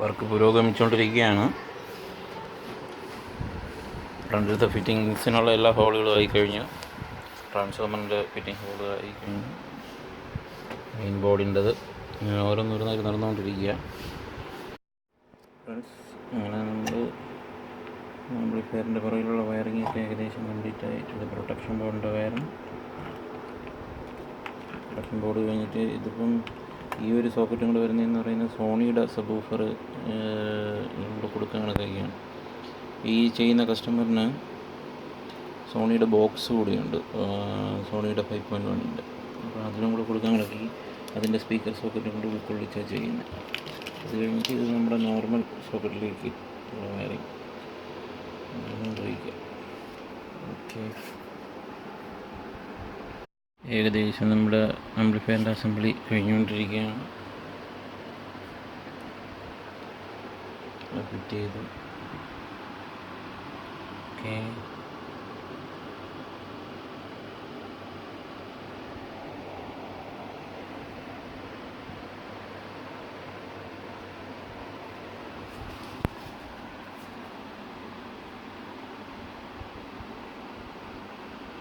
Work പുരോഗമിച്ചുകൊണ്ടിരിക്കുകയാണ്. ഫ്രണ്ടിലത്തെ ഫിറ്റിങ്സിനുള്ള എല്ലാ ഹോളുകളും ആയിക്കഴിഞ്ഞു. ട്രാൻസ്ഫോമറിൻ്റെ fitting ഹോളുകൾ ആയിക്കഴിഞ്ഞു. Main ബോർഡിൻ്റെത് ഓരോന്നോരോന്നായി നടന്നുകൊണ്ടിരിക്കുക. ഫ്രണ്ട്സ്, അങ്ങനെ നമ്മൾ ആംപ്ലിഫയറിൻ്റെ പുറകിലുള്ള വയറിങ്ങൊക്കെ ഏകദേശം കംപ്ലീറ്റ് ആയിട്ടുണ്ട്. പ്രൊട്ടക്ഷൻ ബോർഡിൻ്റെ വയറിങ്, പ്രൊട്ടക്ഷൻ ബോർഡ് കഴിഞ്ഞിട്ട് ഇതിപ്പം ഈ ഒരു സോക്കറ്റും കൂടെ വരുന്നതെന്ന് പറയുന്നത് സോണിയുടെ സബൂഫർ ഇവിടെ കൊടുക്കാൻ കണക്കാക്കിയാണ്. ഈ ചെയ്യുന്ന കസ്റ്റമറിന് സോണിയുടെ ബോക്സ് കൂടിയുണ്ട്, സോണിയുടെ 5.1ൻ്റെ. അപ്പോൾ അതിനും കൂടെ കൊടുക്കാൻ കണക്കി അതിൻ്റെ സ്പീക്കർ സോക്കറ്റും കൂടി ഉൾക്കൊള്ളിച്ചാണ് ചെയ്യുന്നത്. അത് കഴിഞ്ഞിട്ട് ഇത് നമ്മുടെ നോർമൽ സോക്കറ്റിലേക്ക് വയറിങ് ഉപയോഗിക്കുക. ഓക്കെ, ഏകദേശം നമ്മുടെ ആംപ്ലിഫയറിൻ്റെ അസംബ്ലി കഴിഞ്ഞുകൊണ്ടിരിക്കുകയാണ്. ഫിറ്റ് ചെയ്തു. ഓക്കെ.